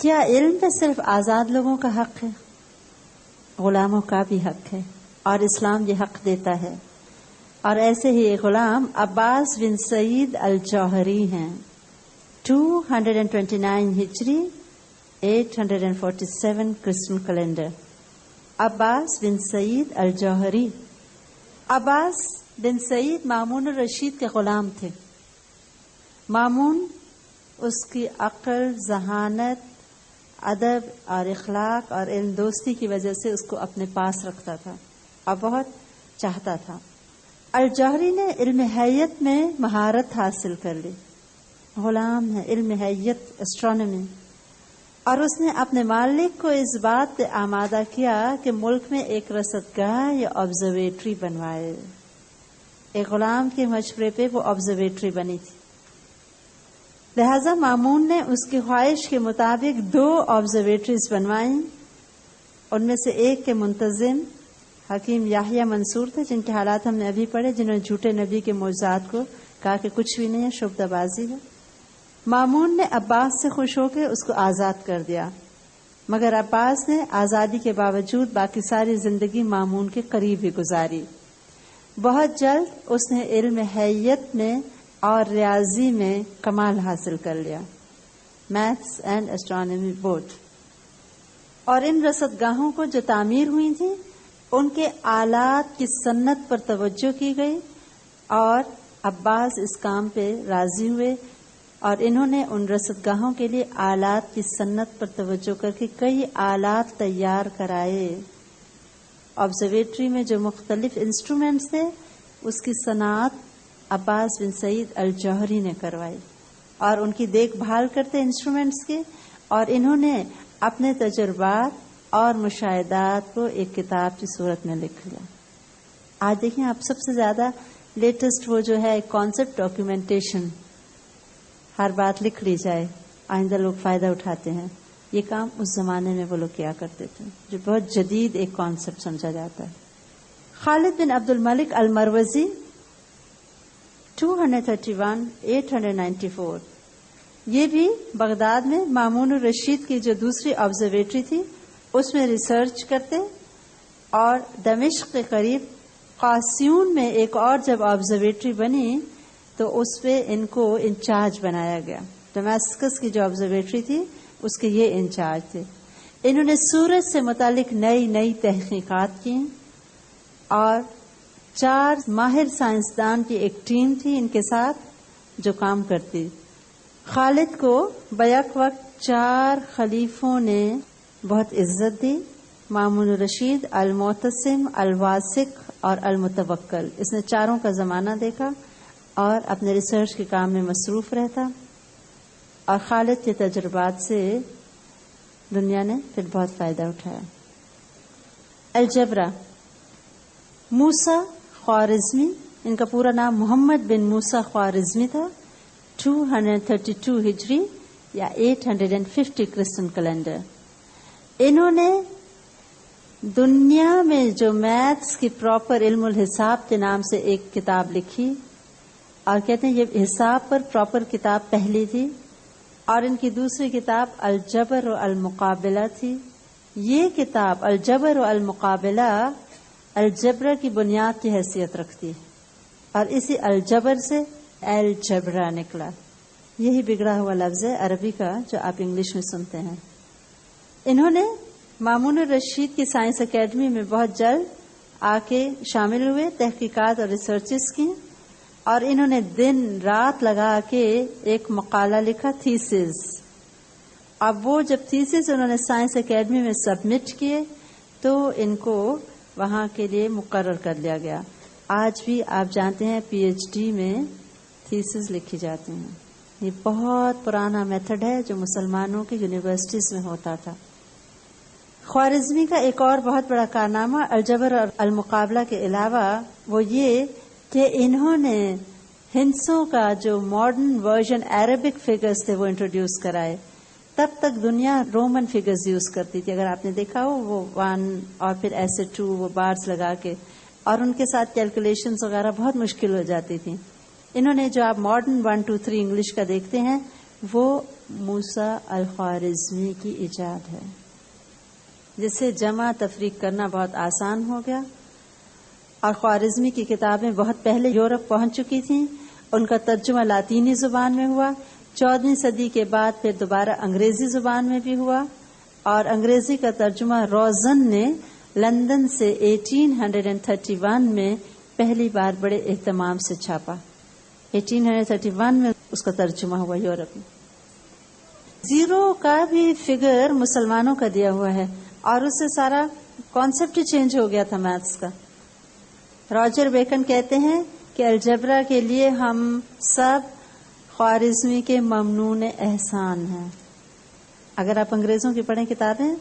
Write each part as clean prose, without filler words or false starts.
کیا علم پہ صرف آزاد لوگوں کا حق ہے؟ غلاموں کا بھی حق ہے، اور اسلام یہ حق دیتا ہے. اور ایسے ہی ایک غلام عباس بن سعید الجوہری ہیں. 229 ہجری 847 کرسچن کیلنڈر. عباس بن سعید الجوہری. عباس بن سعید مامون الرشید کے غلام تھے. مامون اس کی عقل، ذہانت، ادب اور اخلاق اور علم دوستی کی وجہ سے اس کو اپنے پاس رکھتا تھا اور بہت چاہتا تھا. الجوہری نے علم حیت میں مہارت حاصل کر لی. غلام ہے، علم حیت، اسٹرانومی. اور اس نے اپنے مالک کو اس بات پہ آمادہ کیا کہ ملک میں ایک رصدگاہ یا آبزرویٹری بنوائے. ایک غلام کے مشورے پہ وہ آبزرویٹری بنی تھی. لہذا مامون نے اس کی خواہش کے مطابق 2 آبزرویٹریز بنوائیں. ان میں سے ایک کے منتظم حکیم یحییٰ منصور تھے، جن کے حالات ہم نے ابھی پڑھے، جنہوں نے جھوٹے نبی کے معجزات کو کہا کہ کچھ بھی نہیں ہے، شبدہ بازی ہے. مامون نے عباس سے خوش ہو کے اس کو آزاد کر دیا، مگر عباس نے آزادی کے باوجود باقی ساری زندگی مامون کے قریب ہی گزاری. بہت جلد اس نے علم حیت میں اور ریاضی میں کمال حاصل کر لیا، میتھس اینڈ اسٹرانومی بوتھ. اور ان رصدگاہوں کو جو تعمیر ہوئی تھی ان کے آلات کی صنعت پر توجہ کی گئی، اور عباس اس کام پہ راضی ہوئے، اور انہوں نے ان رصدگاہوں کے لیے آلات کی صنعت پر توجہ کر کے کئی آلات تیار کرائے. آبزرویٹری میں جو مختلف انسٹرومنٹس تھے اس کی صنعت عباس بن سعید الجوہری نے کروائی، اور ان کی دیکھ بھال کرتے انسٹرومنٹس کی، اور انہوں نے اپنے تجربات اور مشاہدات کو ایک کتاب کی صورت میں لکھ لیا. آج دیکھیں آپ سب سے زیادہ لیٹسٹ وہ جو ہے کانسیپٹ ڈاکیومنٹیشن، ہر بات لکھ لی جائے، آئندہ لوگ فائدہ اٹھاتے ہیں. یہ کام اس زمانے میں وہ لوگ کیا کرتے تھے، جو بہت جدید ایک کانسیپٹ سمجھا جاتا ہے. خالد بن عبد الملک المروزی 231 894. یہ بھی بغداد میں مامون الرشید کی جو دوسری آبزرویٹری تھی اس میں ریسرچ کرتے، اور دمشق کے قریب قاسیون میں ایک اور جب آبزرویٹری بنی تو اس پہ ان کو انچارج بنایا گیا. ڈماسکس کی جو آبزرویٹری تھی اس کے یہ انچارج تھے. انہوں نے سورج سے متعلق نئی تحقیقات کی، اور 4 ماہر سائنسدان کی ایک ٹیم تھی ان کے ساتھ جو کام کرتی. خالد کو بیک وقت 4 خلیفوں نے بہت عزت دی: مامون الرشید، المعتصم، الواثق اور المتوکل. اس نے 4 کا زمانہ دیکھا اور اپنے ریسرچ کے کام میں مصروف رہتا، اور خالد کے تجربات سے دنیا نے پھر بہت فائدہ اٹھایا. الجبرا. موسیٰ خوارزمی، ان کا پورا نام محمد بن موسیٰ خوارزمی تھا. 232 ہجری یا 850 کرسچن کیلنڈر. انہوں نے دنیا میں جو میتھس کی پراپر علم الحساب کے نام سے ایک کتاب لکھی، اور کہتے ہیں یہ حساب پر پراپر کتاب پہلی تھی. اور ان کی دوسری کتاب الجبر و المقابلہ تھی. یہ کتاب الجبر و المقابلہ الجبرا کی بنیاد کی حیثیت رکھتی ہے، اور اسی الجبر سے الجبرا نکلا. یہی بگڑا ہوا لفظ ہے عربی کا جو آپ انگلش میں سنتے ہیں. انہوں نے مامون الرشید کی سائنس اکیڈمی میں بہت جلد آ کے شامل ہوئے، تحقیقات اور ریسرچز کی، اور انہوں نے دن رات لگا کے ایک مقالہ لکھا، تھیسز. اب وہ جب تھیسز انہوں نے سائنس اکیڈمی میں سبمٹ کیے تو ان کو وہاں کے لیے مقرر کر لیا گیا. آج بھی آپ جانتے ہیں پی ایچ ڈی میں تھیسز لکھی جاتی ہیں. یہ بہت پرانا میتھڈ ہے جو مسلمانوں کی یونیورسٹیز میں ہوتا تھا. خوارزمی کا ایک اور بہت بڑا کارنامہ الجبر اور المقابلہ کے علاوہ وہ یہ کہ انہوں نے ہندسوں کا جو ماڈرن ورژن عربک فگرز تھے وہ انٹروڈیوس کرائے. تب تک دنیا رومن فگرز یوز کرتی تھی، اگر آپ نے دیکھا ہو وہ 1 اور پھر ایسے 2 وہ بارز لگا کے، اور ان کے ساتھ کیلکولیشنز وغیرہ بہت مشکل ہو جاتی تھی. انہوں نے جو آپ ماڈرن 1 2 3 انگلش کا دیکھتے ہیں وہ موسیٰ الخوارزمی کی ایجاد ہے، جس سے جمع تفریق کرنا بہت آسان ہو گیا. اور خوارزمی کی کتابیں بہت پہلے یورپ پہنچ چکی تھیں، ان کا ترجمہ لاطینی زبان میں ہوا. 14ویں صدی کے بعد پھر دوبارہ انگریزی زبان میں بھی ہوا، اور انگریزی کا ترجمہ روزن نے لندن سے 1831 میں پہلی بار بڑے اہتمام سے چھاپا. 1831 میں اس کا ترجمہ ہوا یورپ میں. زیرو کا بھی فگر مسلمانوں کا دیا ہوا ہے، اور اس سے سارا کانسیپٹ ہی چینج ہو گیا تھا میتھس کا. راجر بیکن کہتے ہیں کہ الجبرا کے لیے ہم سب خوارزمی کے ممنون احسان ہیں. اگر آپ انگریزوں کی پڑھیں کتابیں،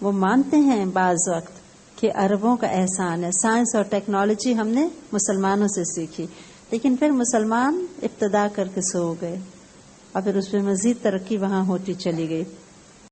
وہ مانتے ہیں بعض وقت کہ عربوں کا احسان ہے. سائنس اور ٹیکنالوجی ہم نے مسلمانوں سے سیکھی، لیکن پھر مسلمان ابتدا کر کے سو گئے، اور پھر اس میں مزید ترقی وہاں ہوتی چلی گئی.